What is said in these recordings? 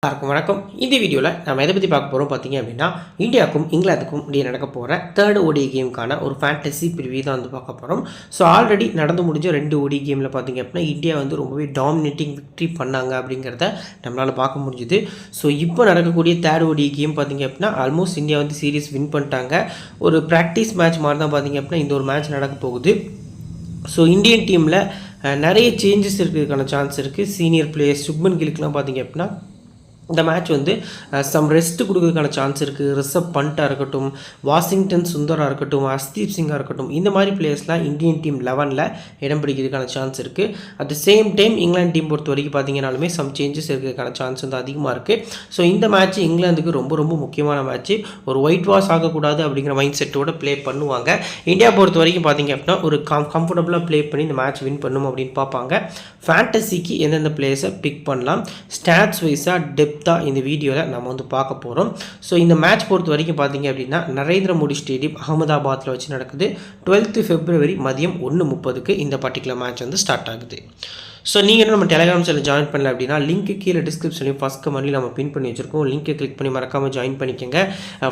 எல்லாருக்கும் வணக்கம். இந்த வீடியோவில் நம்ம எதை பற்றி பார்க்க போகிறோம் பார்த்தீங்க அப்படின்னா, இந்தியாவுக்கும் இங்கிலாந்துக்கும் இடையே நடக்க போகிற தேர்ட் ஓடி கேமுக்கான ஒரு ஃபேண்டசி பிரிவியூ தான் வந்து பார்க்க போகிறோம். ஸோ ஆல்ரெடி நடந்து முடிஞ்ச 2 ஓடி கேமில் பார்த்தீங்க அப்படின்னா இந்தியா வந்து ரொம்பவே டாமினேட்டிங் விக்ட்ரி பண்ணாங்க அப்படிங்கிறத நம்மளால் பார்க்க முடிஞ்சுது. ஸோ இப்போ நடக்கக்கூடிய தேர்ட் ஓடி கேம் பார்த்தீங்க அப்படின்னா ஆல்மோஸ்ட் இந்தியா வந்து சீரீஸ் வின் பண்ணிட்டாங்க. ஒரு ப்ராக்டிஸ் மேட்ச் மாதிரி தான் பார்த்தீங்க அப்படின்னா இந்த ஒரு மேட்ச் நடக்க போகுது. ஸோ இந்தியன் டீமில் நிறைய சேஞ்சஸ் இருக்கிறதுக்கான சான்ஸ் இருக்குது. சீனியர் பிளேயர்ஸ் சுப்மன் கிலுக்குலாம் பார்த்தீங்க அப்படின்னா இந்த மேட்ச் வந்து சம் ரெஸ்ட் கொடுக்கறதுக்கான சான்ஸ் இருக்குது. ரிஷப் பண்ட்டாக இருக்கட்டும், வாஷிங்டன் சுந்தராக இருக்கட்டும், ஹர்ஷ்தீப் சிங்காக இருக்கட்டும், இந்த மாதிரி பிளேயர்ஸ்லாம் இந்தியன் டீம் 11ல் இடம் பிடிக்கிறதுக்கான சான்ஸ் இருக்குது. At the same time England team பொறுத்த வரைக்கும் பார்த்தீங்கன்னாலுமே சம் சேஞ்சஸ் இருக்கிறதுக்கான சான்ஸ் வந்து அதிகமாக இருக்குது. ஸோ இந்த மேட்ச் இங்கிலாந்துக்கு ரொம்ப ரொம்ப முக்கியமான மேட்ச்சு. ஒரு ஒயிட் வாஷ் ஆகக்கூடாது அப்படிங்கிற மைண்ட் செட்டோடு ப்ளே பண்ணுவாங்க. இந்தியா பொறுத்த வரைக்கும் பார்த்தீங்க அப்படின்னா ஒரு கம்ஃபர்டபுளாக ப்ளே பண்ணி இந்த மேட்ச் வின் பண்ணும் அப்படின்னு பார்ப்பாங்க. ஃபேண்டசிக்கு எந்தெந்த பிளேயர்ஸை பிக் பண்ணலாம், ஸ்டாட்ஸ் வைஸாக இந்த வீடியோவில் நம்ம வந்து பார்க்க போகிறோம். ஸோ இந்த மேட்ச் பொறுத்த வரைக்கும் பார்த்தீங்க அப்படின்னா நரேந்திர மோடி ஸ்டேடியம் அகமதாபாத்தில் வச்சு நடக்குது. 12th February மதியம் 1:30க்கு இந்த பர்டிகுலர் மேட்ச் வந்து ஸ்டார்ட் ஆகுது. ஸோ நீங்கள் நம்ம டெலிகிராம் சேனல் ஜாயின் பண்ணல அப்படின்னா லிங்க் கீழே டிஸ்கிரிப்ஷன்லையும் ஃபஸ்ட் கமெண்ட்லையும் நம்ம பின் பண்ணி வச்சுருக்கோம். லிங்க்கை கிளிக் பண்ணி மறக்காமல் ஜாயின் பண்ணிக்கோங்க.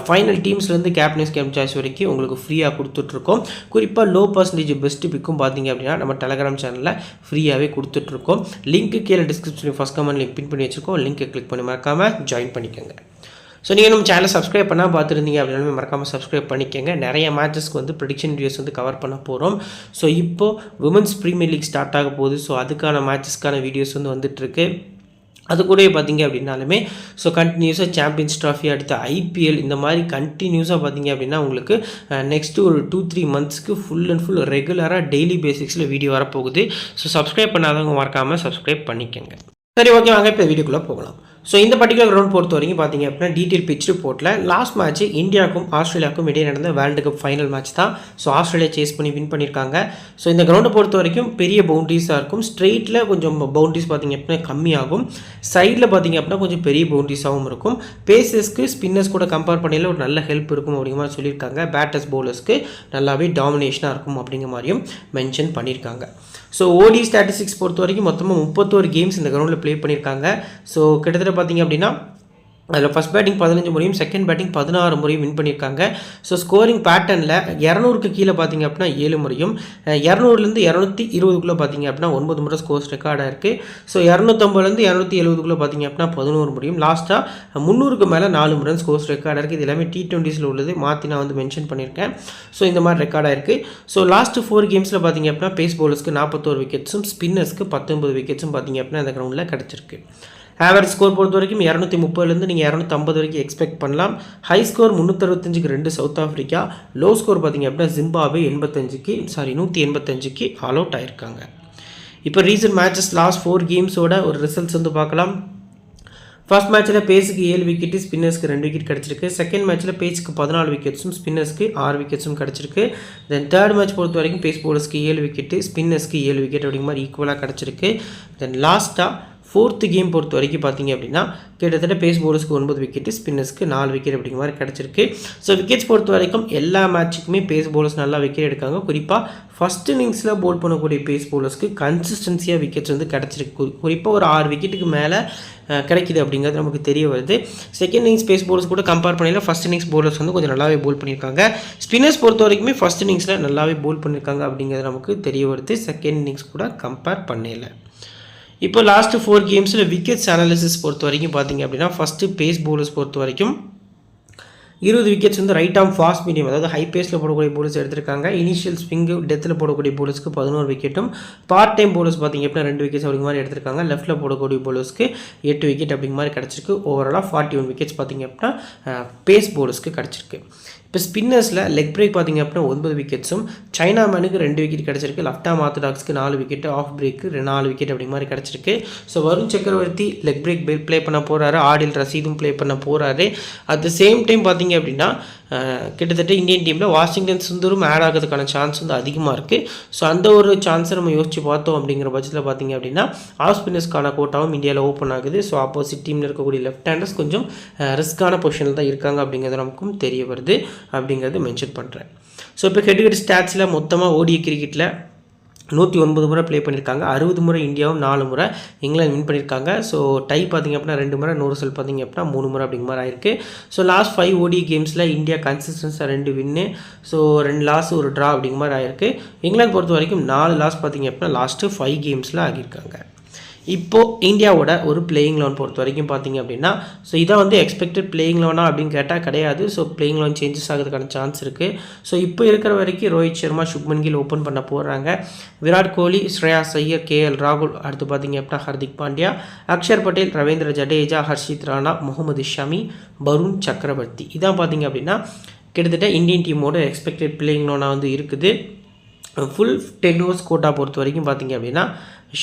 ஃபைனல் டீம்ஸ்லேருந்து கேப்டன்ஸ் கேம் சாய்ஸ் வரைக்கும் உங்களுக்கு ஃப்ரீயாக கொடுத்துட்ருக்கோம். குறிப்பாக லோ பர்சன்டேஜ் பெஸ்ட்டு பிக்கும் பார்த்தீங்க அப்படின்னா நம்ம டெலிகிராம் சேனலில் ஃப்ரீயாகவே கொடுத்துட்ருக்கோம். லிங்க் கீழே டிஸ்கிரிப்ஷன்லையும் ஃபஸ்ட் கமெண்ட்லையும் பின் பண்ணி வச்சுருக்கோம். லிங்க்கை கிளிக் பண்ணி மறக்காமல் ஜாயின் பண்ணிக்கோங்க. ஸோ நீங்கள் நம்ம சேனலை சப்ஸ்கிரைப் பண்ணால் பார்த்துருந்தீங்க அப்படின்னாலுமே மறக்காமல் சப்ஸ்கிரைப் பண்ணிக்கோங்க. நிறைய மேட்சஸ்க்கு வந்து ப்ரெடிக்ஷன் வீடியோஸ் வந்து கவர் பண்ண போகிறோம். ஸோ இப்போது விமன்ஸ் ப்ரீமியர் லீக் ஸ்டார்ட் ஆக போகுது. ஸோ அதுக்கான மேட்சஸ்க்கான வீடியோஸ் வந்து வந்துட்டுருக்கு. அது கூட பார்த்தீங்க அப்படின்னாலுமே ஸோ கண்டினியூஸாக சாம்பியன்ஸ் ட்ராஃபி, அடுத்து IPL, இந்த மாதிரி கண்டினியூஸாக பார்த்தீங்க அப்படின்னா உங்களுக்கு நெக்ஸ்ட்டு ஒரு 2-3 மந்த்ஸ்க்கு ஃபுல் அண்ட் ஃபுல் ரெகுலராக டெய்லி பேசிக்ஸில் வீடியோ வரப்போகுது. ஸோ சப்ஸ்கிரைப் பண்ணாதவங்க மறக்காமல் சப்ஸ்கிரைப் பண்ணிக்கோங்க. சரி, ஓகே, வாங்க இப்போ வீடியோக்குள்ளே போகலாம். ஸோ இந்த பர்டிகுலர் கிரவுண்ட் பொறுத்த வரைக்கும் பார்த்தீங்க அப்படின்னா டீட்டெயில் பிச் ரிப்போர்ட்டில் லாஸ்ட் மேட்ச் இந்தியாவுக்கும் ஆஸ்திரேலியாவுக்கும் இடையே நடந்த வேர்ல்டு கப் ஃபைனல் மேட்ச் தான். ஸோ ஆஸ்திரேலியா சேஸ் பண்ணி வின் பண்ணியிருக்காங்க. ஸோ இந்த கிரவுண்டை பொறுத்த வரைக்கும் பெரிய பவுண்டரிஸாக இருக்கும். ஸ்ட்ரெயிட்டில் கொஞ்சம் பவுண்டரிஸ் பார்த்தீங்க அப்படின்னா கம்மியாகும். சைடில் பார்த்தீங்க அப்படின்னா கொஞ்சம் பெரிய பவுண்டரிஸாகவும் இருக்கும். பேசர்ஸ்க்கு ஸ்பின்னர்ஸ் கூட கம்பேர் பண்ணையில் ஒரு நல்ல ஹெல்ப் இருக்கும் அப்படிங்கிற மாதிரி சொல்லியிருக்காங்க. பேட்டர்ஸ் பவுலர்ஸ்க்கு நல்லாவே டாமினேஷனாக இருக்கும் அப்படிங்கிற மாதிரியும் மென்ஷன் பண்ணியிருக்காங்க. ஸோ ஓடி ஸ்டாட்டிஸ்டிக்ஸ் பொறுத்த வரைக்கும் மொத்தமாக 31 கேம்ஸ் இந்த கிரவுண்டில் ப்ளே பண்ணியிருக்காங்க. ஸோ கிட்டத்தட்ட பார்த்தீங்க அப்படின்னா அதில் ஃபஸ்ட் பேட்டிங் 15 முறையும் செகண்ட் பேட்டிங் 16 முறையும் வின் பண்ணியிருக்காங்க. ஸோ ஸ்கோரிங் பேட்டர்னில் 200க்கு கீழே பார்த்தீங்க அப்படின்னா 7 முறையும், 200லேருந்து 220க்குள்ளே பார்த்தீங்க அப்படின்னா 9 முறை ஸ்கோர்ஸ் ரெக்கார்டாக இருக்குது. ஸோ 250லேருந்து 270க்குள்ளே பார்த்தீங்க அப்படின்னா 11 முறையும், லாஸ்ட்டாக 300க்கு மேலே 4 முறை ஸ்கோர்ஸ் ரெக்கார்டாக இருக்குது. இது எல்லாமே T20ஸில் உள்ளது, மாற்றி நான் வந்து மென்ஷன் பண்ணியிருக்கேன். ஸோ இந்த மாதிரி ரெக்கார்டாக இருக்குது. ஸோ லாஸ்ட்டு 4 கேம்ஸில் பார்த்தீங்க அப்படின்னா பேஸ் பவுலர்ஸ்க்கு 41 விக்கெட்ஸும் ஸ்பின்னர்ஸ்க்கு 19 விக்கெட்ஸும் பார்த்தீங்க அப்படின்னா இந்த கிரவுண்டில் கிடச்சிருக்கு. ஆவரேஜ் ஸ்கோர் பொறுத்த வரைக்கும் 230லேருந்து நீங்கள் 250 வரைக்கும் எக்ஸ்பெக்ட் பண்ணலாம். ஹை ஸ்கோர் 365க்கு 2 சவுத் ஆஃப்ரிக்கா, லோ ஸ்கோர் பார்த்தீங்க அப்படின்னா ஜிம்பாப்வே 185க்கு ஆல் அவுட் ஆயிருக்காங்க. இப்போ ரீசன்ட் மேட்சஸ் லாஸ்ட் 4 கேம்ஸோட ஒரு ரிசல்ட்ஸ் வந்து பார்க்கலாம். ஃபர்ஸ்ட் மேட்ச்சில் பேஸுக்கு 7 விக்கெட்டு, ஸ்பின்னர்ஸ்க்கு 2 விக்கெட் கிடச்சிருக்கு. செகண்ட் மேட்ச்சில் பேஸுக்கு 14 விக்கெட்ஸும் ஸ்பின்னர்ஸ்க்கு 6 விக்கெட்ஸும் கிடச்சிருக்கு. தென் தேர்ட் மேட்ச் பொறுத்த வரைக்கும் பேஸ் பவுலர்ஸ்க்கு 7 விக்கெட்டு, ஸ்பின்னர்ஸ்க்கு 7 விக்கெட் அப்படிங்கிற மாதிரி ஈக்குவலாக கிடச்சிருக்கு. தென் லாஸ்ட்டாக 4th கேம் பொறுத்த வரைக்கும் பார்த்தீங்க அப்படின்னா கிட்டத்தட்ட பேஸ் பவுலர்ஸ்க்கு 9 விக்கெட்டு, ஸ்பின்னர்ஸ்க்கு 4 விக்கெட் அப்படிங்கிற மாதிரி கிடச்சிருக்கு. ஸோ விக்கெட்ஸ் பொறுத்த வரைக்கும் எல்லா மேட்சுக்குமே பேஸ் பவுலர்ஸ் நல்லா விக்கெட் எடுக்காங்க. குறிப்பாக ஃபஸ்ட் இன்னிங்ஸில் போல் பண்ணக்கூடிய பேஸ் பவுலர்ஸ்க்கு கன்சிஸ்டன்சியாக விக்கெட்ஸ் வந்து கிடச்சிருக்கு. குறிப்பாக ஒரு 6 விக்கெட்டுக்கு மேலே கிடைக்கிது அப்படிங்கிறது நமக்கு தெரிய வருது. செகண்ட் இன்னிங்ஸ் பேஸ் பவுலர்ஸ் கூட கம்பேர் பண்ணல ஃபஸ்ட் இன்னிங்ஸ் பவுலர்ஸ் வந்து கொஞ்சம் நல்லாவே போல் பண்ணியிருக்காங்க. ஸ்பின்னர்ஸ் பொறுத்த வரைக்குமே ஃபஸ்ட் இன்னிங்ஸில் நல்லாவே போல் பண்ணியிருக்காங்க அப்படிங்கிறது நமக்கு தெரிய வருது, செகண்ட் இன்னிங்ஸ் கூட கம்பேர் பண்ணல. இப்போ லாஸ்ட்டு 4 கேம்ஸில் விக்கெட்ஸ் அனாலிசிஸ் பொறுத்த வரைக்கும் பார்த்தீங்க அப்படின்னா ஃபஸ்ட்டு பேஸ் பவுலர்ஸ் பொறுத்த வரைக்கும் 20 விக்கெட்ஸ் வந்து ரைட் ஆர்ம் ஃபாஸ்ட் மீடியம், அதாவது ஹை பேஸில் போடக்கூடிய பவுலர்ஸ் எடுத்திருக்காங்க. இனிஷியல் ஸ்விங்கு டெத்தில் போடக்கூடிய பவுலர்ஸ்க்கு 11 விக்கெட்டும், பார்ட் டைம் பவுலர்ஸ் பார்த்தீங்க அப்படின்னா 2 விக்கெட்ஸ் அப்படிங்கிற மாதிரி எடுத்திருக்காங்க. லெஃப்ட்டில் போடக்கூடிய பவுலர்ஸ்க்கு 8 விக்கெட் அப்படிங்கிற மாதிரி கிடச்சிருக்கு. ஓவராலாக 41 விக்கெட்ஸ் பார்த்தீங்க அப்படின்னா பேஸ் பவுலர்ஸ்க்கு கிடச்சிருக்கு. இப்போ ஸ்பின்னர்ஸில் லெக் பிரேக் பார்த்தீங்க அப்படின்னா 9 விக்கெட்ஸும், சைனா மேனுக்கு 2 விக்கெட் கிடச்சிருக்கு. லெஃப்ட் ஆர்ம் ஆர்த்தடாக்ஸ்க்கு 4 விக்கெட், ஆஃப் பிரேக்கு 4 விக்கெட் அப்படிங்கிற மாதிரி கிடச்சிருக்கு. ஸோ வருண் சக்கரவர்த்தி லெக் பிரேக் ப்ளே பண்ண போகிறாரு, ஆடில் ரசீதும் ப்ளே பண்ண போகிறாரு. அட் த சேம் டைம் பார்த்தீங்க அப்படின்னா கிட்டத்தட்ட இந்தியன் டீமில் வாஷிங்டன் சுந்தரும் ஆட் ஆகிறதுக்கான சான்ஸ் வந்து அதிகமாக இருக்குது. ஸோ அந்த ஒரு சான்ஸை நம்ம யோசிச்சு பார்த்தோம் அப்படிங்கிற பட்சத்தில் பார்த்தீங்க அப்படின்னா ஆஃப் ஸ்பின்னர்ஸ்க்கான கோட்டாவும் இந்தியாவில் ஓப்பன் ஆகுது. ஸோ ஆப்போசிட் டீமில் இருக்கக்கூடிய லெஃப்ட் ஹேண்டர்ஸ் கொஞ்சம் ரிஸ்க்கான பொசிஷனில் தான் இருக்காங்க அப்படிங்கிறது நமக்கும் தெரிய வருது அப்படிங்கிறது மென்ஷன் பண்ணுறேன். ஸோ இப்போ ஹெட் ஸ்டாட்ஸில் மொத்தமாக ஓடிய கிரிக்கெட்டில் 109 முறை ப்ளே பண்ணியிருக்காங்க. 60 முறை இந்தியாவும் 4 முறை இங்கிலாந்து வின் பண்ணியிருக்காங்க. ஸோ டை பார்த்திங்க அப்படின்னா 2 முறை, 100 செல் பார்த்திங்க அப்படின்னா 3 முறை அப்படிங்கிற மாதிரி ஆயிருக்கு. ஸோ லாஸ்ட் 5 ODI கேம்ஸில் இந்தியா கன்சிஸ்டன்ஸாக 2 வின்னு, ஸோ 2 லாஸ், ஒரு ட்ரா அப்படிங்கிற மாதிரி ஆயிருக்கு. இங்கிலாந்து பொறுத்த வரைக்கும் 4 லாஸ் பார்த்திங்க அப்படின்னா லாஸ்ட்டு 5 கேம்ஸில் ஆகியிருக்காங்க. இப்போது இந்தியாவோட ஒரு பிளேயிங் லெவன் பொறுத்த வரைக்கும் பார்த்திங்க அப்படின்னா, ஸோ இதை வந்து எக்ஸ்பெக்டட் பிளேயிங் லெவனா அப்படின்னு கேட்டால் கிடையாது. ஸோ பிளேயிங் லெவன் சேஞ்சஸ் ஆகிறதுக்கான சான்ஸ் இருக்குது. ஸோ இப்போ இருக்கிற வரைக்கும் ரோஹித் சர்மா, சுப்மன் கில் ஓப்பன் பண்ண போகிறாங்க. விராட் கோலி, ஸ்ரேயாஸ் ஐயர், KL ராகுல், அடுத்து பார்த்திங்க அப்படின்னா ஹர்திக் பாண்டியா, அக்ஷர் பட்டேல், ரவீந்திர ஜடேஜா, ஹர்ஷித் ராணா, முகமது ஷமி, வருண் சக்கரவர்த்தி. இதான் பார்த்திங்க அப்படின்னா கிட்டத்தட்ட இந்தியன் டீமோட எக்ஸ்பெக்டட் பிளேயிங் லெவனாக வந்து இருக்குது. ஃபுல் 10 ஓவர்ஸ் கோட்டா பொறுத்த வரைக்கும் பார்த்திங்க அப்படின்னா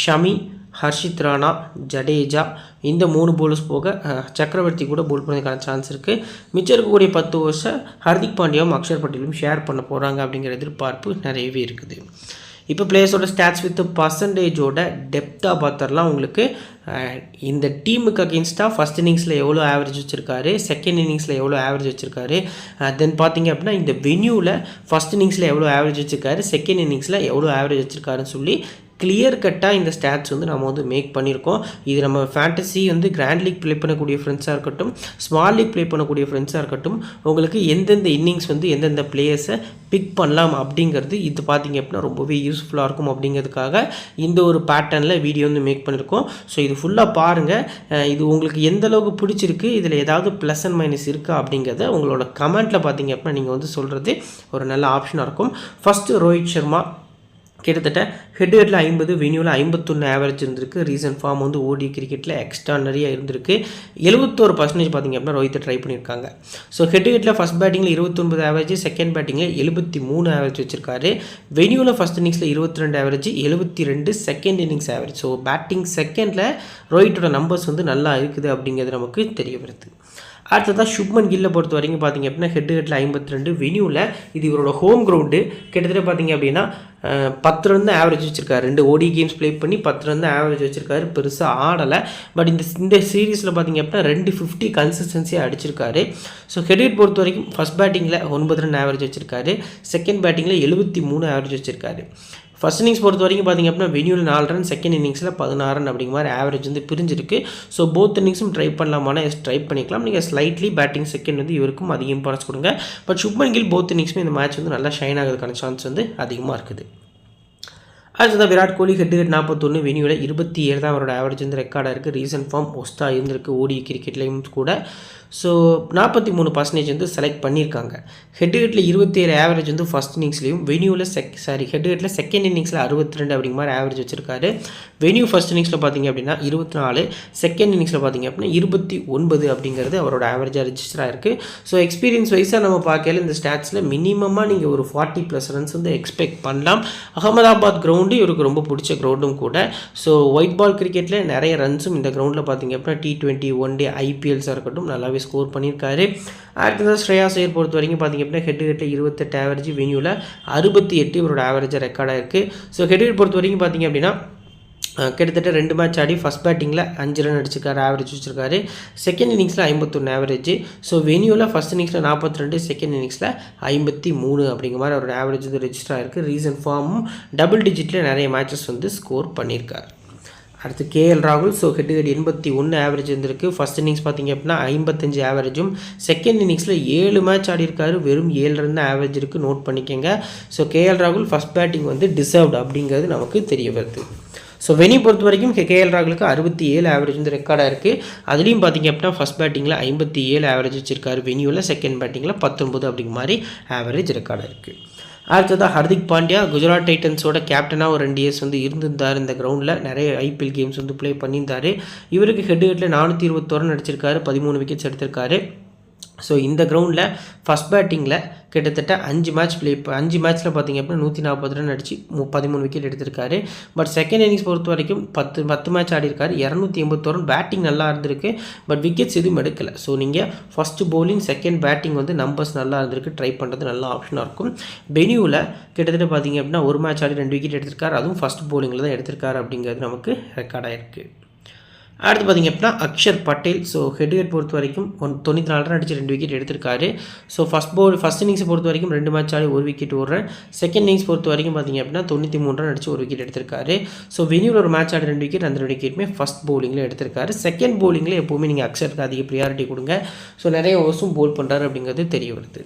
ஷமி, ஹர்ஷித் ராணா, ஜடேஜா, இந்த 3 போலர்ஸ் போக சக்கரவர்த்தி கூட போல் பண்ணுறதுக்கான சான்ஸ் இருக்குது. மிச்சம் இருக்கக்கூடிய 10 ஓவர்ஸை ஹர்திக் பாண்டியாவும் அக்ஷர் பட்டேலும் ஷேர் பண்ண போகிறாங்க அப்படிங்கிற எதிர்பார்ப்பு நிறையவே இருக்குது. இப்போ பிளேயர்ஸோட ஸ்டாட்ஸ் வித் பர்சன்டேஜோட டெப்த்தாக பார்த்துடலாம். உங்களுக்கு இந்த டீமுக்கு அகெயின்ஸ்டாக ஃபஸ்ட் இன்னிங்ஸில் எவ்வளோ ஆவரேஜ் வச்சுருக்காரு, செகண்ட் இன்னிங்ஸில் எவ்வளோ ஆவரேஜ் வச்சுருக்காரு, தென் பார்த்திங்க அப்படின்னா இந்த வென்யூவில் ஃபஸ்ட் இன்னிங்ஸில் எவ்வளோ ஆவரேஜ் வச்சுருக்காரு, செகண்ட் இன்னிங்ஸில் எவ்வளோ ஆவரேஜ் வச்சுருக்காருன்னு சொல்லி கிளியர் கட்டாக இந்த ஸ்டாட்ஸ் வந்து நம்ம வந்து மேக் பண்ணியிருக்கோம். இது நம்ம ஃபேண்டசி வந்து கிராண்ட் லீக் ப்ளே பண்ணக்கூடிய ஃப்ரெண்ட்ஸாக இருக்கட்டும், ஸ்மால் லீக் ப்ளே பண்ணக்கூடிய ஃப்ரெண்ட்ஸாக இருக்கட்டும், உங்களுக்கு எந்தெந்த இன்னிங்ஸ் வந்து எந்தெந்த பிளேயர்ஸை பிக் பண்ணலாம் அப்படிங்கிறது இது பார்த்திங்க அப்படின்னா ரொம்பவே யூஸ்ஃபுல்லாக இருக்கும் அப்படிங்கிறதுக்காக இந்த ஒரு பேட்டர்னில் வீடியோ வந்து மேக் பண்ணியிருக்கோம். ஸோ இது ஃபுல்லாக பாருங்கள். இது உங்களுக்கு எந்த அளவுக்கு பிடிச்சிருக்கு, இதில் ஏதாவது ப்ளஸ் அண்ட் மைனஸ் இருக்கா அப்படிங்கிறத உங்களோட கமெண்ட்டில் பார்த்திங்க அப்படின்னா நீங்கள் வந்து சொல்கிறது ஒரு நல்ல ஆப்ஷனாக இருக்கும். ஃபஸ்ட்டு ரோஹித் சர்மா கிட்டத்தட்ட ஹெட்டில் 50, வென்யூவில் 51 ஆவரேஜ் இருந்திருக்கு. ரீசன்ட் ஃபார்ம் வந்து ஓடி கிரிக்கெட்டில் எக்ஸ்ட்ரானரியாக இருந்திருக்கு. 71% பார்த்திங்க அப்படின்னா ரோஹித்தை ட்ரை பண்ணியிருக்காங்க. ஸோ ஹெட்டில் ஃபஸ்ட் பேட்டிங்கில் 29 ஆவரேஜ், செகண்ட் பேட்டிங்கில் 73 ஆவரேஜ் வச்சுருக்காரு. வென்யூவில் ஃபஸ்ட் இன்னிங்ஸில் 22 average, 72 second innings average. So batting செகண்டில் ரோஹிட்டோட நம்பர்ஸ் வந்து நல்லா இருக்குது அப்படிங்கிறது நமக்கு தெரிய வருது. அடுத்ததாக சுப்மன் கில்லை பொறுத்த வரைக்கும் பார்த்திங்க அப்படின்னா ஹெட்டில் 52, வென்யூவில் இது இவரோட ஹோம் கிரவுண்டு. கிட்டத்தட்ட பார்த்திங்க அப்படின்னா 10 ரன் தான் ஆவரேஜ் வச்சுருக்காரு. 2 ODI கேம்ஸ் ப்ளே பண்ணி 10 ரன் தான் ஆவரேஜ் வச்சுருக்காரு. பெருசாக ஆடலை. பட் இந்த சீரீஸில் பார்த்திங்க அப்படின்னா 250 கன்சிஸ்டன்சியாக அடிச்சிருக்காரு. ஸோ ஹெட்டில் பொறுத்த வரைக்கும் ஃபஸ்ட் பேட்டிங்கில் 9 ரன் ஆவரேஜ் வச்சுருக்காரு. செகண்ட் பேட்டிங்கில் 73 ஆவரேஜ் வச்சுருக்காரு. ஃபஸ்ட் இன்னிங்ஸ் பொறுத்த வரைக்கும் பார்த்திங்க அப்படின்னா வென்யூவில் 4 ரன், செகண்ட் இன்னிங்ஸில் 16 ரன் அப்படிங்கிற மாதிரி ஆவரேஜ் வந்து பிரிஞ்சிருக்கு. ஸோ போத் இன்னிங்ஸும் ட்ரை பண்ணலாமானா ட்ரை பண்ணிக்கலாம். நீங்கள் ஸ்லைட்லி பேட்டிங் செகண்ட் வந்து இவருக்கும் அதிக இம்பார்ட்டன்ஸ் கொடுங்க. பட் சுப்மன் கில் போத் இன்னிங்ஸுமே இந்த மேட்ச் வந்து நல்லா ஷைன் ஆகிறதுக்கான சான்ஸ் வந்து அதிகமாக இருக்குது. அடுத்ததான் விராட் கோலி ஹெட் 41, வென்யூவில் 27 தான் அவரோட ஆவரேஜ் வந்து ரெக்கார்டாக இருக்குது. ரீசன்ட் ஃபார்ம் ஒஸ்ட்டாக இருந்திருக்கு ODI கிரிக்கெட்லேயும் கூட. ஸோ 43% வந்து செலக்ட் பண்ணியிருக்காங்க. ஹெட்டில் 27 ஆவரேஜ் வந்து ஃபஸ்ட் இன்னிங்ஸ்லேயும், வென்யூவில் ஹெட்டில் செகண்ட் இன்னிங்ஸில் 62 அப்படிங்கிற மாதிரி ஆவரேஜ் வச்சுருக்காரு. வென்யூ ஃபஸ்ட் இன்னிங்ஸில் பார்த்திங்க அப்படின்னா 24, செகண்ட் இன்னிங்ஸில் பார்த்திங்க அப்படின்னா 29 அப்படிங்கிறது அவரோட ஆவரேஜாக ரிஜிஸ்டர் ஆகிருக்கு. ஸோ எக்ஸ்பீரியன்ஸ் வைஸாக நம்ம பார்க்கல இந்த ஸ்டாட்ஸில் மினிமமாக நீங்கள் ஒரு 40+ ரன்ஸ் வந்து எக்ஸ்பெக்ட் பண்ணலாம். அகமதாபாத் கிரவுண்டு இவருக்கு ரொம்ப பிடிச்ச கிரவுண்டும் கூட. ஸோ ஒயிட் பால் கிரிக்கெட்டில் நிறைய ரன்ஸும் இந்த கிரவுண்டில் பார்த்திங்க அப்படின்னா T20, ஒன் டே IPLஸாக இருக்கட்டும் நல்லாவே ஸ்கோர் பண்ணியிருக்காரு. அடுத்ததாக ஸ்ரேயாஸ் ஐயர் பொறுத்த வரைக்கும் பார்த்திங்க அப்படின்னா ஹெட்டில் 28 ஆவரேஜ், வென்யூவில் 68 இவரோட ஆவரேஜாக ரெக்கார்டாக இருக்குது. ஸோ ஹெட்டில் பொறுத்த வரைக்கும் பார்த்திங்க அப்படின்னா கிட்டத்தட்ட 2 மேட்ச் ஆடி ஃபஸ்ட் பேட்டிங்கில் 5 ரன் அடிச்சிருக்காரு, ஆவரேஜ் வச்சுருக்காரு. செகண்ட் இன்னிங்ஸில் 51 ஆவரேஜ். ஸோ வென்யூவில் ஃபஸ்ட் இன்னிங்ஸில் 42, செகண்ட் இன்னிங்ஸில் 53 அப்படிங்கிற மாதிரி அவரோட ஆவரேஜ் வந்து ரெஜிஸ்டர் ஆகிருக்கு. ரீசன்ட் ஃபார்மும் டபுள் டிஜிட்டில் நிறைய மேட்சஸ் வந்து ஸ்கோர் பண்ணியிருக்காரு. அடுத்து KL ராகுல். ஸோ ஹெட்டில் 81 ஆவரேஜ் இருந்திருக்கு. ஃபஸ்ட் இன்னிங்ஸ் பார்த்திங்க அப்படின்னா 55 ஆவரேஜும், செகண்ட் இன்னிங்ஸில் 7 மேட்ச் ஆடி இருக்காரு, வெறும் 7 ரன் தான் ஆவரேஜ் இருக்குது, நோட் பண்ணிக்கோங்க. ஸோ KL ராகுல் ஃபஸ்ட் பேட்டிங் வந்து டிசர்வ்டு அப்படிங்கிறது நமக்கு தெரிய வருது. ஸோ வென்யூ பொறுத்த வரைக்கும் KL ராகுலுக்கு 67 ஆவரேஜ் வந்து ரெக்கார்டாக இருக்குது. அதுலேயும் பார்த்திங்க அப்படின்னா ஃபஸ்ட் பேட்டிங்கில் 57 ஆவரேஜ் வச்சுருக்காரு, வென்யூவில் செகண்ட் பேட்டிங்கில் 19 அப்படிங்கிற மாதிரி ஆவரேஜ் ரெக்கார்டாக இருக்குது. அடுத்ததாக ஹர்திக் பாண்டியா குஜராத் டைட்டன்ஸோட கேப்டனாக ஒரு 2 இயர்ஸ் வந்து இருந்திருந்தார். இந்த கிரவுண்டில் நிறைய IPL கேம்ஸ் வந்து ப்ளே பண்ணியிருந்தார். இவருக்கு ஹெட்டில் 421 ரன் அடிச்சிருக்காரு, 13 விக்கெட்ஸ் எடுத்திருக்காரு. ஸோ இந்த கிரவுண்டில் ஃபஸ்ட் பேட்டிங்கில் கிட்டத்தட்ட 5 மேட்ச்சில் பார்த்திங்க அப்படின்னா 140 ரன் அடித்து 13 விக்கெட் எடுத்திருக்காரு. பட் செகண்ட் இன்னிங்ஸ் பொறுத்த வரைக்கும் 10 மேட்ச் ஆடி இருக்காரு, 281 ரன். பேட்டிங் நல்லா இருந்திருக்கு, பட் விக்கெட்ஸ் எதுவும் எடுக்கலை. ஸோ நீங்கள் ஃபஸ்ட்டு பவுலிங், செகண்ட் பேட்டிங் வந்து நம்பர்ஸ் நல்லா இருந்திருக்கு, ட்ரை பண்ணுறது நல்ல ஆப்ஷனாக இருக்கும். வென்யூவில் கிட்டத்தட்ட பார்த்திங்க அப்படின்னா 1 மேட்ச் ஆடி 2 விக்கெட் எடுத்திருக்காரு, அதுவும் ஃபஸ்ட் பவுலிங்கில் தான் எடுத்திருக்காரு அப்படிங்கிறது நமக்கு ரெக்கார்டாக இருக்குது. அடுத்து பார்த்திங்க அப்படின்னா அக்ஷர் பட்டேல். ஸோ ஹெட் பொறுத்த வரைக்கும் 94 ரன் அடிச்சு 2 விக்கெட் எடுத்திருக்காரு. ஸோ ஃபஸ்ட் இன்னிங்ஸை பொறுத்த வரைக்கும் 2 மேட்ச் ஆடி 1 விக்கெட் 1 ரன். செகண்ட் இன்னிங்ஸ் பொறுத்த வரைக்கும் பார்த்திங்க அப்படின்னா 93 ரன் அடிச்சு 1 விக்கெட் எடுத்திருக்காரு. ஸோ வெனியூவில் ஒரு மேட்ச் ஆடி 2 விக்கெட், அந்த 2 விக்கெட்டுமே ஃபஸ்ட் பவுலிங்கில் எடுத்திருக்காரு. செகண்ட் பவுலிங்கில் எப்போவுமே நீங்கள் அக்ஷருக்கு அதிக ப்ரியாரிட்டி கொடுங்க. ஸோ நிறைய ஓவர்ஸும் பவுல் பண்ணுறாரு அப்படிங்கிறது தெரிய வருது.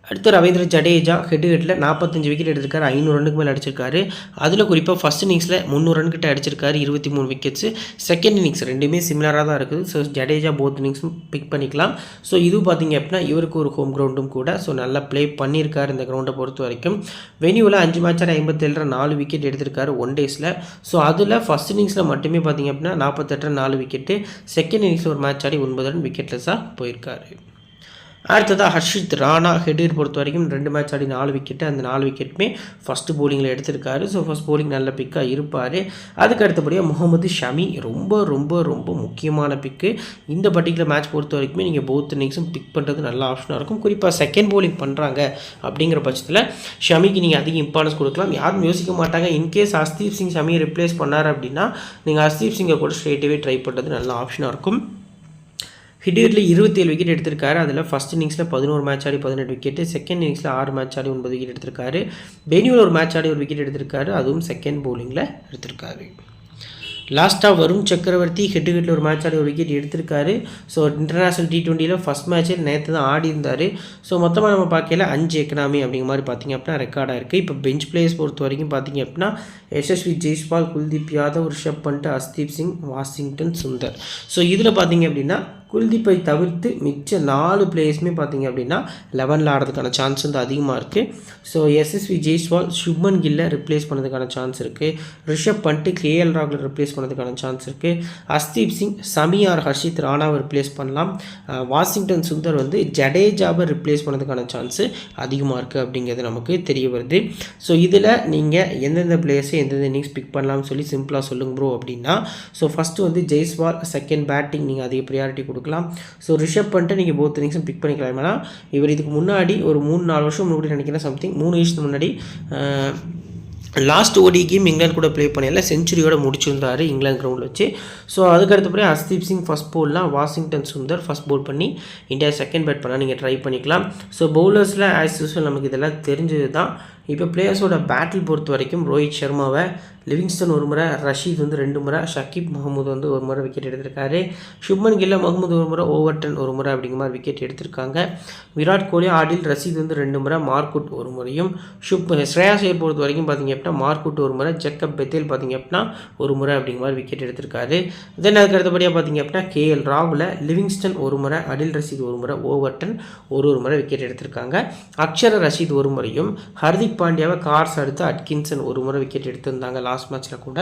அடுத்து ரவீந்திர ஜடேஜா ஹெட்டில் 45 விக்கெட் எடுத்திருக்காரு, 500 ரன்னுக்கு மேலே அடிச்சிருக்காரு. அதில் குறிப்பாக ஃபஸ்ட் இன்னிங்ஸில் 300 ரன் கிட்ட அடிச்சிருக்காரு, 23 விக்கெட்ஸு. செகண்ட் இன்னிங்ஸ் ரெண்டுமே சிமிலராக தான் இருக்குது. ஸோ ஜடேஜா போத் இன்னிங்ஸும் பிக் பண்ணிக்கலாம். ஸோ இது பார்த்திங்க அப்படின்னா இவருக்கு ஒரு ஹோம் கிரவுண்டும் கூட. ஸோ நல்லா ப்ளே பண்ணியிருக்காரு இந்த கிரவுண்டை பொறுத்த வரைக்கும். வெனியூவில் 5 மேட்ச் 57 ரன் 4 விக்கெட் எடுத்திருக்காரு 1 டேஸில். ஸோ அதில் ஃபஸ்ட் இன்னிங்ஸில் மட்டுமே பார்த்திங்க அப்படின்னா 48 ரன் 4 விக்கெட்டு. செகண்ட் இன்னிங்ஸில் ஒரு மேட்ச் ஆடி 9 ரன் விக்கெட்லெஸ்ஸாக போயிருக்காரு. அடுத்ததாக ஹர்ஷித் ராணா ஹெட் பொறுத்த வரைக்கும் 2 மேட்ச் ஆடி 4 விக்கெட்டு, அந்த 4 விக்கெட்டுமே ஃபஸ்ட்டு பவுலிங்கில் எடுத்திருக்காரு. ஸோ ஃபஸ்ட் பவுலிங் நல்ல பிக்காக இருப்பார். அதுக்கு அடுத்தபடியாக முகமது ஷமி ரொம்ப ரொம்ப ரொம்ப முக்கியமான பிக்கு. இந்த பர்டிகுலர் மேட்ச் பொறுத்த வரைக்குமே நீங்கள் போத் இன்னிங்ஸும் பிக் பண்ணுறது நல்ல ஆப்ஷனாக இருக்கும். குறிப்பாக செகண்ட் பவுலிங் பண்ணுறாங்க அப்படிங்கிற பட்சத்தில் ஷமிக்கு நீங்கள் அதிக இம்பார்ட்டன்ஸ் கொடுக்கலாம். யாரும் யோசிக்க மாட்டாங்க. இன்கேஸ் ஹர்ஷ்தீப் சிங் ஷமியை ரிப்ளேஸ் பண்ணார் அப்படின்னா நீங்கள் ஹர்ஷ்தீப் சிங்கை கூட ஸ்ட்ரெயிட்டாகவே ட்ரை பண்ணுறது நல்ல ஆப்ஷனாக இருக்கும். ஹிட்டியரில் 27 விக்கெட் எடுத்திருக்காரு. அதில் ஃபஸ்ட் இன்னிங்ஸில் 11 மேட்ச் ஆடி 18 விக்கெட்டு, செகண்ட் இன்னிங்ஸில் 6 மேட்ச் ஆடி 9 விக்கெட் எடுத்திருக்காரு. வெனியூவில் ஒரு மேட்ச் ஆடி 1 விக்கெட் எடுத்திருக்காரு, அதுவும் செகண்ட் பவுலிங்கில் எடுத்திருக்காரு. லாஸ்ட்டாக வருண் சக்கரவர்த்தி ஹெட்டில் ஒரு மேட்ச் ஆடி 1 விக்கெட் எடுத்திருக்காரு. ஸோ இன்டர்நேஷ்னல் T20 ஃபஸ்ட் மேட்ச்சே நேற்று தான் ஆடி இருந்தார். ஸோ மொத்தமாக நம்ம பார்க்கல 5 எக்கனாமி அப்படிங்கிற மாதிரி பார்த்திங்க அப்படின்னா ரெக்கார்டாக இருக்குது. இப்போ பெஞ்ச் பிளேயர்ஸ் பொறுத்த வரைக்கும் பார்த்திங்க அப்படின்னா யசஸ்வி ஜெய்ஸ்வால், குல்தீப் யாதவ், ரிஷப் பண்ட், ஹர்ஷ்தீப் சிங், வாஷிங்டன் சுந்தர். ஸோ இதில் பார்த்திங்க அப்படின்னா குல்தீப்பை தவிர்த்து மிச்ச 4 பிளேயர்ஸுமே பார்த்திங்க அப்படின்னா 11ல் ஆடுறதுக்கான சான்ஸ் வந்து அதிகமாக இருக்குது. ஸோ எஸ்எஸ்வி ஜெய்ஸ்வால் சுப்மன் கில்லை ரிப்ளேஸ் பண்ணதுக்கான சான்ஸ் இருக்குது. ரிஷப் பண்ட் KL ராகுலை ரிப்ளேஸ் பண்ணதுக்கான சான்ஸ் இருக்குது. ஹர்ஷ்தீப் சிங் சமி ஆர் ஹர்ஷித் ராணாவை ரிப்ளேஸ் பண்ணலாம். வாஷிங்டன் சுந்தர் வந்து ஜடேஜாவை ரிப்ளேஸ் பண்ணதுக்கான சான்ஸு அதிகமாக இருக்குது அப்படிங்கிறது நமக்கு தெரிய வருது. ஸோ இதில் நீங்கள் எந்தெந்த பிளேயர்ஸை எந்தெந்த இன்னிங்ஸ் பிக் பண்ணலாம்னு சொல்லி சிம்பிளாக சொல்லுங்க ப்ரோ அப்படின்னா, ஸோ ஃபஸ்ட்டு வந்து ஜெய்ஸ்வால் செகண்ட் பேட்டிங் நீங்கள் அதிக ப்ரியாரிட்டி கொடுக்கலாம். ஸோ ரிஷப் பண்ணிட்டு நீங்கள் போத் இன்னிங்ஸும் பிக் பண்ணிக்கலாம். ஏன்னா இவர் இதுக்கு முன்னாடி ஒரு 3-4 வருஷம் முன்னாடி நினைக்கிறேன், சம்திங் 3 வருஷத்துக்கு முன்னாடி லாஸ்ட் ODI கேம் இங்கிலாந்து கூட ப்ளே பண்ணல, செஞ்சுரியோட முடிச்சிருந்தார் இங்கிலாந்து கிரவுண்டில் வச்சு. ஸோ அதுக்கடுத்தபடி ஹர்ஷ்தீப் சிங் ஃபஸ்ட் பவுல்லாம், வாஷிங்டன் சுந்தர் ஃபஸ்ட் பவுல் பண்ணி இந்தியா செகண்ட் பேட் பண்ணால் நீங்கள் ட்ரை பண்ணிக்கலாம். ஸோ பவுலர்ஸில் ஆஸ் யூஸ்வல் நமக்கு இதெல்லாம் தெரிஞ்சது தான். இப்போ பிளேயர்ஸோட பேட்டில் பொறுத்த வரைக்கும் ரோஹித் சர்மாவை, லிவிங்ஸ்டன் 1 முறை, ரஷீத் வந்து 2 முறை, ஷக்கீப் முகமது வந்து 1 முறை விக்கெட் எடுத்திருக்காரு. சுப்மன் கில்ல முகமது 1 முறை, ஓவர்டன் 1 முறை அப்படிங்கிற மாதிரி விக்கெட் எடுத்திருக்காங்க. விராட் கோலி, ஆடில் ரஷீத் வந்து 2 முறை, மார்க்குட் 1 முறையும், ஸ்ரேயாஸ் ஐயர் பொறுத்த வரைக்கும் பார்த்திங்க அப்படின்னா மார்க்குட் 1 முறை, ஜக்கப் பெத்தேல் பார்த்திங்க அப்படின்னா 1 முறை அப்படிங்கிற மாதிரி விக்கெட் எடுத்திருக்காரு. தென் அதுக்கு அடுத்தபடியாக பார்த்திங்க அப்படின்னா KL ராகுல, லிவிங்ஸ்டன் 1 முறை, அடில் ரஷீத் 1 முறை, ஓவர்டன் ஒரு முறை விக்கெட் எடுத்திருக்காங்க. அக்ஷர ரஷீத் 1 முறையும், ஹர்திக் பாண்டியாவை கார்ஸ் அடுத்து அட்கின்சன் 1 முறை விக்கெட் எடுத்திருந்தாங்க லாஸ்ட் மேட்ச்சில் கூட.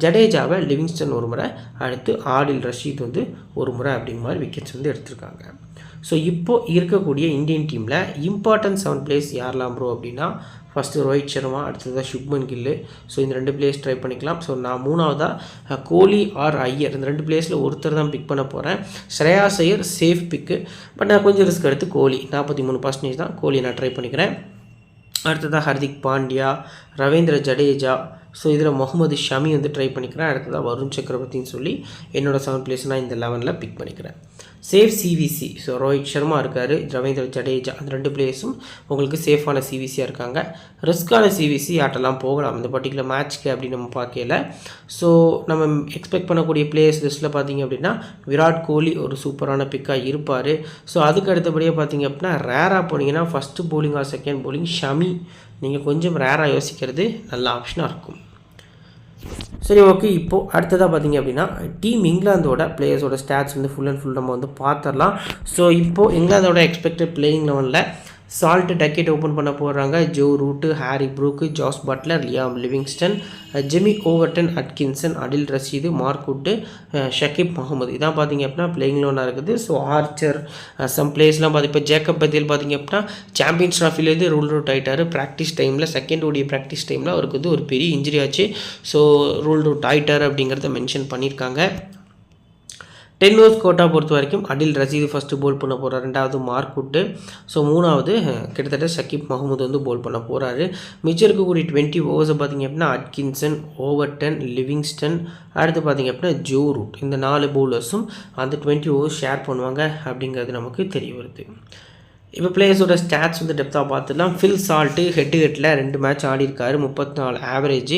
ஜடேஜாவை லிவிங்ஸ்டன் 1 முறை, அடுத்து ஆடில் ரஷீத் வந்து 1 முறை அப்படிங்கிற மாதிரி விக்கெட்ஸ் வந்து எடுத்திருக்காங்க. ஸோ இப்போது இருக்கக்கூடிய இந்தியன் டீமில் இம்பார்ட்டன்ட் 7 பிளேயர்ஸ் யாரெல்லாம் ப்ரோ அப்படின்னா, ஃபஸ்ட்டு ரோஹித் சர்மா, அடுத்ததாக சுப்மன் கில்லு. ஸோ இந்த 2 பிளேயர்ஸ் ட்ரை பண்ணிக்கலாம். ஸோ நான் 3வதாக கோலி ஆர் ஐயர், இந்த 2 பிளேயர்ஸில் ஒருத்தர் தான் பிக் பண்ண போகிறேன். ஸ்ரேயாஸ் ஐயர் சேஃப் பிக்கு, பட் நான் கொஞ்சம் ரிஸ்க் எடுத்து கோலி 43% தான், கோலி நான் ட்ரை பண்ணிக்கிறேன். அடுத்ததாக ஹர்திக் பாண்டியா, ரவீந்திர ஜடேஜா, ஸோ இதில் முகமது ஷமி வந்து ட்ரை பண்ணிக்கிறேன். அடுத்ததாக வருண் சக்கரவர்த்தின்னு சொல்லி என்னோடய 7 பிளேஸ் நான் இந்த 11ல் பிக் பண்ணிக்கிறேன். Safe CVC, so Rohit Sharma இருக்கார், ரவீந்திர ஜடேஜா, அந்த 2 பிளேயர்ஸும் உங்களுக்கு சேஃபான CVCயாக இருக்காங்க. ரிஸ்க்கான CVC ஆட்டெல்லாம் போகலாம் இந்த பர்டிகுலர் மேட்ச்க்கு அப்படின்னு நம்ம பார்க்கல. ஸோ நம்ம எக்ஸ்பெக்ட் பண்ணக்கூடிய பிளேயர்ஸ் லிஸ்ட்டில் பார்த்திங்க அப்படின்னா விராட் கோலி ஒரு சூப்பரான பிக்காக இருப்பார். ஸோ அதுக்கு அடுத்தபடியாக பார்த்திங்க அப்படின்னா ரேராக போனீங்கன்னா first bowling or second bowling Shami நீங்கள் கொஞ்சம் ரேராக யோசிக்கிறது நல்ல ஆப்ஷனாக இருக்கும். சரி, ஓகே. இப்போது அடுத்ததாக பார்த்திங்க அப்படின்னா டீம் இங்கிலாந்தோட பிளேயர்ஸோட ஸ்டாட்ஸ் வந்து ஃபுல் அண்ட் ஃபுல் நம்ம வந்து பார்த்துடலாம். ஸோ இப்போது இங்கிலாந்தோட எக்ஸ்பெக்டட் பிளேயிங் லெவனில் சால்ட் டக்கெட் ஓப்பன் பண்ண போகிறாங்க. Joe Root, Harry Brook, Jos Buttler, Liam Livingstone, Jamie Overton, Atkinson, Adil Rashid, mark wood, Saqib Mahmood, இதான் பார்த்திங்க அப்படின்னா பிளேயிங் லெவனாக இருக்குது. ஸோ ஆர்ச்சர் சம் பிளேஸ்லாம் பார்த்து இப்போ ஜேக்கப் பத்தியில் பார்த்திங்க அப்படின்னா சாம்பியன்ஸ் ட்ராஃபிலேருந்து ரூல் அவுட் ஆகிட்டார். ப்ராக்டிஸ் டைமில் செகண்ட் ODI ப்ராக்டிஸ் டைமில் அவருக்கு வந்து ஒரு பெரிய இன்ஜுரி ஆச்சு. ஸோ ரூல் அவுட் ஆகிட்டார் அப்படிங்கிறத மென்ஷன் பண்ணியிருக்காங்க. 10 ஓவர்ஸ் கோட்டா பொறுத்த வரைக்கும் அடில் ரசீது ஃபஸ்ட்டு போல் பண்ண போகிறார், ரெண்டாவது மார்க்குட்டு, ஸோ மூணாவது கிட்டத்தட்ட ஷக்கீப் மஹமூத் வந்து போல் பண்ண போகிறாரு. மிச்சம் இருக்கக்கூடிய 20 ஓவர்ஸை பார்த்திங்க அப்படின்னா அட்கின்சன், ஓவர்டன், லிவிங்ஸ்டன், அடுத்து பார்த்திங்க அப்படின்னா ஜோ ரூட், இந்த 4 பவுலர்ஸும் அந்த 20 ஓவர்ஸ் ஷேர் பண்ணுவாங்க அப்படிங்கிறது நமக்கு தெரிய வருது. இப்போ பிளேயர்ஸோட ஸ்டாட்ஸ் வந்து டெப்த்தாக பார்த்துலாம். ஃபில் சால்ட்டு ஹெட் ஹெட்டில் 2 மேட்ச் ஆடிருக்காரு, 34 ஆவரேஜ்.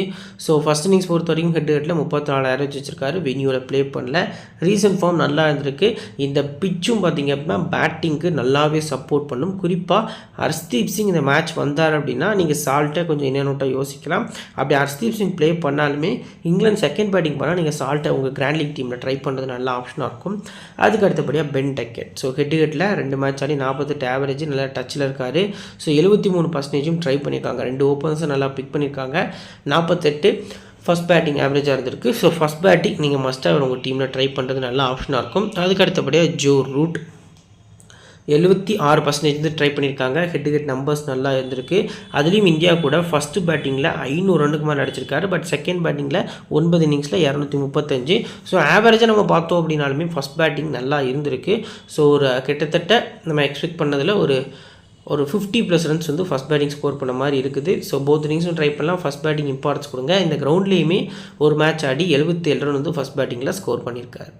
ஸோ ஃபஸ்ட் இன்னிங்ஸ் பொறுத்த வரைக்கும் ஹெட் ஹெட்டில் 34 ஆவரேஜ் வச்சுருக்காரு, வென்யூவில் ப்ளே பண்ணல. ரீசன்ட் ஃபார்ம் நல்லா இருந்திருக்கு. இந்த பிச்சும் பார்த்திங்க அப்படின்னா பேட்டிங்க்கு நல்லாவே சப்போர்ட் பண்ணும். குறிப்பாக ஹர்ஷ்தீப் சிங் இந்த மேட்ச் வந்தார் அப்படின்னா நீங்கள் சால்ட்டை கொஞ்சம் இன்னொட்டாக யோசிக்கலாம். அப்படி ஹர்ஷ்தீப் சிங் ப்ளே பண்ணாலுமே இங்கிலாந்து செகண்ட் பேட்டிங் பண்ணால் நீங்கள் சால்ட்டை உங்கள் கிராண்ட் லீக் டீமில் ட்ரை பண்ணுறது நல்ல ஆப்ஷனாக இருக்கும். அதுக்கு அடுத்தபடியாக பென் டக்கெட், ஸோ ஹெட் ஹெட்டில் 2 மேட்ச் ஆடி 48 ஆவரேஜ், நல்லா டச்சில் இருக்கார். ஸோ 73% ட்ரை பண்ணியிருக்காங்க, 2 ஓப்பனர்ஸை நல்லா பிக் பண்ணியிருக்காங்க. 48 ஃபஸ்ட் பேட்டிங் ஆவரேஜாக இருந்திருக்கு. ஸோ ஃபஸ்ட் பேட்டிங் நீங்கள் மஸ்ட்டாக உங்கள் டீமில் ட்ரை பண்ணுறது நல்ல ஆப்ஷனாக இருக்கும். அதுக்கு அடுத்தபடியாக ஜோ ரூட் 76% வந்து ட்ரை பண்ணியிருக்காங்க. ஹெட் ஹெட் நம்பர்ஸ் நல்லா இருந்திருக்கு. அதுலேயும் இந்தியா கூட ஃபஸ்ட்டு பேட்டிங்கில் 500 ரன்னுக்கு மேலே அடிச்சிருக்காரு. பட் செகண்ட் பேட்டிங்கில் 9 இன்னிங்ஸில் 235. ஸோ ஆவரேஜாக நம்ம பார்த்தோம் அப்படின்னாலுமே ஃபஸ்ட் பேட்டிங் நல்லா இருந்திருக்கு. ஸோ ஒரு கிட்டத்தட்ட நம்ம எக்ஸ்பெக்ட் பண்ணதில் ஒரு 50+ ரன்ஸ் வந்து ஃபஸ்ட் பேட்டிங் ஸ்கோர் பண்ண மாதிரி இருக்குது. ஸோ போத் இன்னிங்ஸும் ட்ரை பண்ணலாம். ஃபஸ்ட் பேட்டிங் இம்பார்ட்டன்ஸ் கொடுங்க. இந்த கிரவுண்ட்லேயுமே ஒரு மேட்ச் ஆடி 77 ரன் வந்து ஃபஸ்ட் பேட்டிங்கில் ஸ்கோர் பண்ணியிருக்காரு.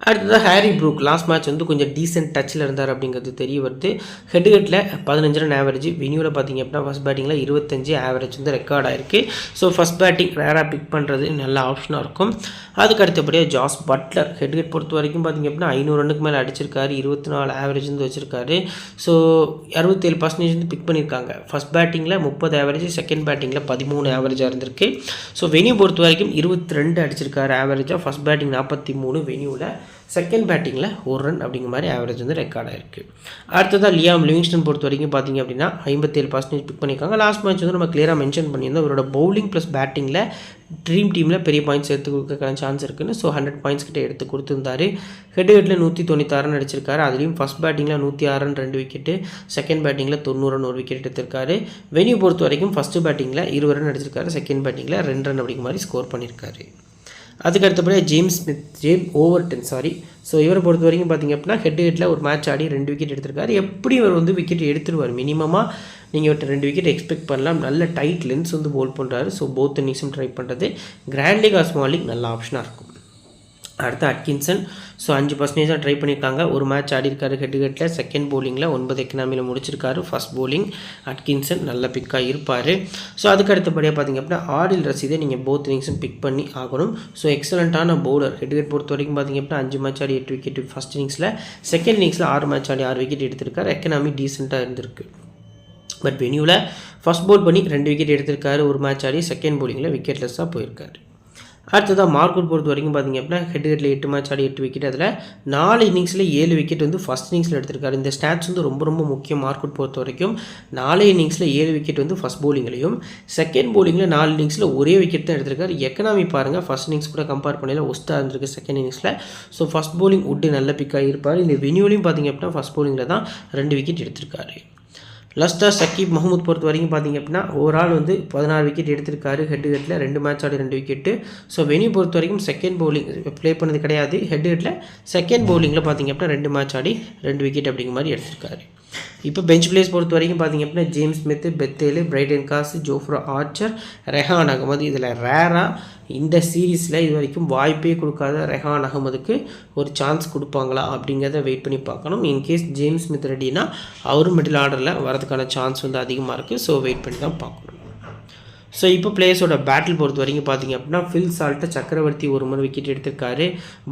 அடுத்ததாக ஹாரி ப்ரூக் லாஸ்ட் மேட்ச் வந்து கொஞ்சம் டீசென்ட் டச்சில் இருந்தார் அப்படிங்கிறது தெரிய வருது. ஹெட் ஹெட்டில் 15 ரன் ஆவரேஜ், வென்யூவில் பார்த்திங்க அப்படின்னா ஃபஸ்ட் பேட்டிங்கில் 25 ஆவரேஜ் வந்து ரெக்கார்ட் ஆகிருக்கு. ஸோ ஃபஸ்ட் பேட்டிங் ரேராக பிக் பண்ணுறது நல்ல ஆப்ஷனாக இருக்கும். அதுக்கு அடுத்தபடியாக ஜாஸ் பட்லர் ஹெட் ஹெட் பொறுத்த வரைக்கும் பார்த்திங்க அப்படின்னா 500 ரன்னுக்கு மேலே அடிச்சிருக்காரு, 24 ஆவரேஜ் வந்து வச்சுருக்காரு. ஸோ 67% வந்து பிக் பண்ணியிருக்காங்க. ஃபஸ்ட் பேட்டிங்கில் 30 ஆவரேஜ், செகண்ட் பேட்டிங்கில் 13 ஆவரேஜாக இருந்திருக்கு. ஸோ வென்யூ பொறுத்த வரைக்கும் 22 அடிச்சிருக்காரு ஆவரேஜாக, ஃபஸ்ட் பேட்டிங் 43, வென்யூவில் செகண்ட் பேட்டிங்கில் 1 ரன் அப்படிங்கிற மாதிரி ஆவரேஜ் வந்து ரெக்கார்ட் ஆகிருக்கு. அடுத்ததாக லியாம் லிவிங்ஸ்டன் பொறுத்த வரைக்கும் பார்த்திங்க அப்படின்னா 57% பிக் பண்ணியிருக்காங்க. லாஸ்ட் மேட்ச் வந்து நம்ம கிளியராக மென்ஷன் பண்ணியிருந்தோம், அவரோட பவுலிங் ப்ளஸ் பேட்டிங்கில் ட்ரீம் டீமில் பெரிய பாயிண்ட்ஸ் எடுத்து கொடுக்கறதுக்கான சான்ஸ் இருக்குன்னு. ஸோ 100 பாயிண்ட்ஸ் கிட்டே எடுத்து கொடுத்துருந்தாரு. ஹெட் ஹெட்டில் 196 ரன் அடிச்சிருக்காரு. அதுலேயும் ஃபஸ்ட் பேட்டிங்கில் 106 ரன் 2 விக்கெட்டு, செகண்ட் பேட்டிங்கில் 90 ரன் 1 விக்கெட் எடுத்திருக்காரு. வென்யூ பொறுத்த வரைக்கும் ஃபஸ்ட்டு பேட்டிங்கில் 20 ரன் அடிச்சிருக்காரு, செகண்ட் பேட்டிங்கில் 2 ரன் அப்படிங்கிற மாதிரி ஸ்கோர் பண்ணியிருக்காரு. அதுக்கு அடுத்தபடியாக ஜேம் ஓவர்டன் ஸோ இவரை பொறுத்த வரைக்கும் பார்த்திங்க அப்படின்னா ஹெட் ஹெட்டில் ஒரு மேட்ச் ஆடி 2 விக்கெட் எடுத்திருக்காரு. எப்படி இவர் வந்து விக்கெட் எடுத்துருவார், மினிமமாக நீங்கள் இவர்கிட்ட 2 விக்கெட் எக்ஸ்பெக்ட் பண்ணலாம். நல்ல டைட் லென்ஸ் வந்து போல் பண்ணுறாரு. ஸோ போத் இன்னிங்ஸும் ட்ரை பண்ணுறது grand league or small league நல்ல ஆப்ஷனாக இருக்கும். அடுத்து அட்கின்சன், ஸோ 5% ட்ரை பண்ணியிருக்காங்க. ஒரு மேட்ச் ஆடிருக்காரு ஹெட் ஹெட்டில், செகண்ட் போலிங்கில் 9 எக்கனாமியில் முடிச்சிருக்காரு. ஃபஸ்ட் போலிங் அட்கின்சன் நல்ல பிக்காக இருப்பார். ஸோ அதுக்கு அடுத்தபடியாக பார்த்திங்க அப்படின்னா ஆடில் ரசீதை நீங்கள் போத் இன்னிங்ஸும் பிக் பண்ணி ஆகணும். ஸோ எக்ஸலண்ட்டான பவுலர். ஹெட் ஹெட் பொறுத்த வரைக்கும் பார்த்திங்க அப்படின்னா 5 மேட்ச் ஆடி 8 விக்கெட் ஃபஸ்ட் இன்னிங்ஸில், செகண்ட் இன்னிங்ஸில் 6 மேட்ச் ஆடி 6 விக்கெட் எடுத்திருக்காரு. எக்கனாமி டீசெண்டாக இருந்திருக்கு. பட் வென்யூவில் ஃபஸ்ட் போல் பண்ணி 2 விக்கெட் எடுத்திருக்காரு. ஒரு மேட்ச் ஆடி செகண்ட் போலிங்கில் விக்கெட்லெஸ்ஸாக போயிருக்காரு. அடுத்ததாக மார்க்குட் பொறுத்த வரைக்கும் பார்த்திங்க அப்படின்னா ஹெட் ஹெட்டில் 8 மேட்ச் ஆடி 8 விக்கெட், அதில் 4 இன்னிங்ஸில் 7 விக்கெட் வந்து ஃபஸ்ட் இன்னிங்ஸில் எடுத்திருக்காரு. இந்த ஸ்டாட்ஸ் வந்து ரொம்ப ரொம்ப முக்கியம். மார்க்குட் பொறுத்த வரைக்கும் 4 இன்னிங்ஸில் 7 விக்கெட் வந்து ஃபஸ்ட் போலிங்லையும், செகண்ட் போலிங்கில் 4 இன்னிங்ஸில் ஒரே விக்கெட் தான் எடுத்திருக்காரு. எக்கனாமி பாருங்கள், ஃபஸ்ட் இன்னிங்ஸ் கூட கம்பேர் பண்ணல ஒஸ்ட்டாக இருந்திருக்கு செகண்ட் இன்னிங்ஸில். ஸோ ஃபஸ்ட் போலிங் உட்டு நல்ல பிக்காக இருப்பார். இந்த வென்யூலையும் பார்த்திங்க அப்படின்னா ஃபஸ்ட் போலிங்கில் தான் 2 விக்கெட் எடுத்திருக்காரு. லாஸ்ட்டாக ஷக்கீப் மஹமூத் பொறுத்த வரைக்கும் பார்த்திங்க அப்படின்னா ஓவரால் வந்து 16 விக்கெட் எடுத்திருக்காரு. ஹெட் ஹெட்டில் 2 மேட்ச் ஆடி 2 விக்கெட்டு. ஸோ வென்யூ பொறுத்த வரைக்கும் செகண்ட் பவுலிங் ப்ளே பண்ணது கிடையாது. ஹெட் ஹெட்டில் செகண்ட் பவுலிங்கில் பார்த்திங்க அப்படின்னா 2 மேட்ச் ஆடி 2 விக்கெட் அப்படிங்கிற மாதிரி எடுத்திருக்காரு. இப்போ பெஞ்ச் பிளேஸ் பொறுத்த வரைக்கும் பார்த்திங்க அப்படின்னா James Smith, Bethell, Brydon Carse, Jofra Archer, Rehan Ahmed. இதில் ரேராக இந்த சீரீஸில் இது வரைக்கும் வாய்ப்பே கொடுக்காத ரெஹான் அகமதுக்கு ஒரு சான்ஸ் கொடுப்பாங்களா அப்படிங்கிறத வெயிட் பண்ணி பார்க்கணும். இன்கேஸ் ஜேம்ஸ் ஸ்மித் ரெடினா அவரும் மிடில் ஆர்டரில் வரதுக்கான சான்ஸ் வந்து அதிகமாக இருக்குது. ஸோ வெயிட் பண்ணி தான் பார்க்கணும். ஸோ இப்போ பிளேயர்ஸோட பேட்டில் பொறுத்த வரைக்கும் பார்த்திங்க அப்படின்னா ஃபில் சால்ட்டை சக்கரவர்த்தி 1 முறை விக்கெட் எடுத்திருக்காரு.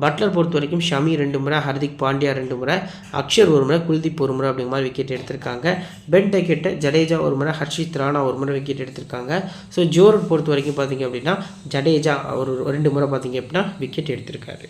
பட்லர் பொறுத்த வரைக்கும் ஷமி 2 முறை, ஹர்திக் பாண்டியா 2 முறை, அக்ஷர் 1 முறை, குல்தீப் 1 முறை அப்படிங்கிற மாதிரி விக்கெட் எடுத்திருக்காங்க. பென் டக்கெட்டை ஜடேஜா 1 முறை, ஹர்ஷித் ராணா 1 முறை விக்கெட் எடுத்திருக்காங்க. ஸோ ஜோ ரூட் பொறுத்த வரைக்கும் பார்த்திங்க அப்படின்னா ஜடேஜா ஒரு 2 முறை பார்த்திங்க அப்படின்னா விக்கெட் எடுத்திருக்காரு.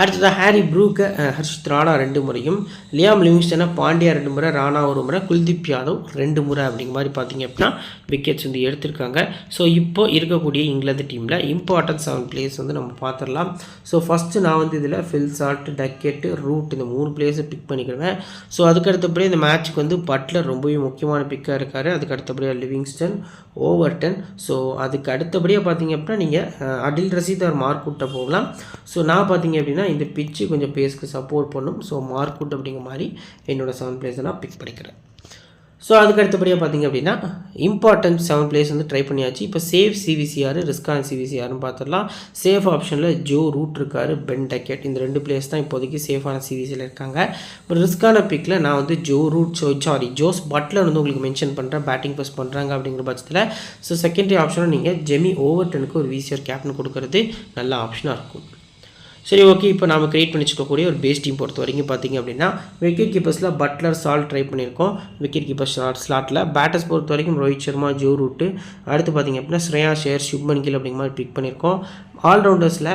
அடுத்ததாக ஹாரி ப்ரூக்கை ஹர்ஷித் ராணா 2 முறையும், லியாம் லிவிங்ஸ்டனை பாண்டியா 2 முறை, ராணா 1 முறை, குல்தீப் யாதவ் 2 முறை அப்படிங்கிற மாதிரி பார்த்தீங்க அப்படின்னா விக்கெட்ஸ் வந்து எடுத்திருக்காங்க. ஸோ இப்போ இருக்கக்கூடிய இங்கிலாந்து டீமில் இம்பார்ட்டன்ட் 7 பிளேயர்ஸ் வந்து நம்ம பார்த்துடலாம். ஸோ ஃபஸ்ட்டு நான் வந்து இதில் ஃபில் சால்ட், டக்கெட்டு, ரூட் இந்த 3 பிளேயர்ஸை பிக் பண்ணிக்கிடுவேன். ஸோ அதுக்கு அடுத்தபடியே இந்த மேட்ச்சுக்கு வந்து பட்லர் ரொம்பவே முக்கியமான பிக்காக இருக்கார். அதுக்கு அடுத்தபடியாக லிவிங்ஸ்டன், ஓவர்டன். ஸோ அதுக்கு அடுத்தபடியாக பார்த்தீங்க அப்படின்னா நீங்கள் அடில் ரசீத் ஆர் மார்க்வுட்டை போகலாம். ஸோ நான் பார்த்தீங்க அப்படின்னா இந்த பிச்சு கொஞ்சம் பேஸ்க்கு சப்போர்ட் பண்ணும். ஸோ மார்க்வுட் அப்படிங்கிற மாதிரி என்னோடய 7 பிளேயர்ஸை நான் பிக் பண்ணிக்கிறேன். ஸோ அதுக்கு அடுத்தபடியாக பார்த்தீங்க அப்படின்னா இம்பார்ட்டன்ட் 7 பிளேயர்ஸ் வந்து ட்ரை பண்ணியாச்சு. இப்போ சேஃப் சிவிசிஆர், ரிஸ்கான சிவிசிஆர்னு பார்த்துடலாம். சேஃப் ஆப்ஷனில் ஜோ ரூட் இருக்கார், பென் டக்கெட், இந்த 2 பிளேயர்ஸ் தான் இப்போதைக்கு சேஃபான சிவிசியில் இருக்காங்க. இப்போ ரிஸ்கான பிக்கில் நான் வந்து ஜோஸ் பட்லர் வந்து உங்களுக்கு மென்ஷன் பண்ணுறேன், பேட்டிங் ஃபர்ஸ்ட் பண்ணுறாங்க அப்படிங்கிற பட்சத்தில். ஸோ செகண்டரி ஆப்ஷனும் நீங்கள் ஜெமி ஓவர்டனுக்கு ஒரு விசிஆர் கேப்டன் கொடுக்கறது நல்ல ஆப்ஷனாக இருக்கும். சரி, ஓகே. இப்போ நாம் கிரியேட் பண்ணி வச்சுக்கக்கூடிய ஒரு பேஸ் டீம் பொறுத்த வரைக்கும் பார்த்தீங்க அப்படின்னா விக்கெட் கீப்பர்ஸில் பட்லர், சால்ட் ட்ரை பண்ணியிருக்கோம். விக்கெட் கீப்பர் ஸ்லாட்டில் பேட்டர்ஸ் பொறுத்த வரைக்கும் ரோஹித் சர்மா, ஜோ ரூட்டு, அடுத்து பார்த்தீங்க அப்படின்னா ஸ்ரேயா ஷேர், சுப்மன் கில் அப்படிங்கிற மாதிரி பிக் பண்ணியிருக்கோம். ஆல்ரவுண்டர்ஸில்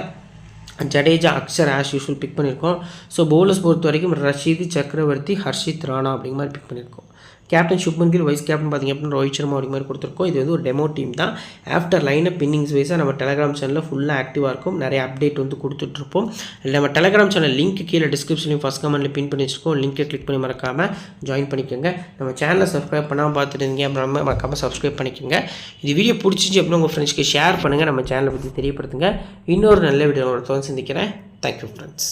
Jadeja, Axar as usual pick பண்ணியிருக்கோம். ஸோ பவுலர்ஸ் பொறுத்த வரைக்கும் ரஷீத், சக்கரவர்த்தி, ஹர்ஷித் ராணா அப்படிங்கிற மாதிரி பிக் பண்ணியிருக்கோம். Captain Shubman Gill, vice captain பார்த்திங்க அப்படின்னா ரோஹித் சர்மா அப்படிங்கிற மாதிரி கொடுத்துருக்கோம். இது வந்து ஒரு டெமோ டீம் தான். ஆஃப்டர் லைனப் இன்னிங்ஸ் வைஸாக நம்ம டெலகிராம் சேனலில் ஃபுல்லாக ஆக்டிவாக இருக்கும். நிறைய அப்டேட் வந்து கொடுத்துட்ருப்போம். நம்ம டெலகிராம் சேனல் லிங்க் கீழே டிஸ்கிரிப்ஷன்லையும் ஃபஸ்ட் கமெண்ட்டில் பின் பண்ணி வச்சுருக்கோம். லிங்க்கை கிளிக் பண்ணி மறக்காமல் ஜாயின் பண்ணிக்கோங்க. நம்ம சேனலை சப்ஸ்கிரைப் பண்ணாமல் பார்த்துட்டு இருந்தீங்க அப்படின்னா மறக்காமல் சப்ஸ்கிரைப் பண்ணிக்கோங்க. இது வீடியோ பிடிச்சிச்சு அப்படின்னா உங்கள் ஃப்ரெண்ட்ஸ்க்கு ஷேர் பண்ணுங்கள். நம்ம சேனலை பற்றி தெரியப்படுத்துங்க. இன்னொரு நல்ல வீடியோவோட தொடர்ந்து சந்திக்கிறேன். Thank you friends.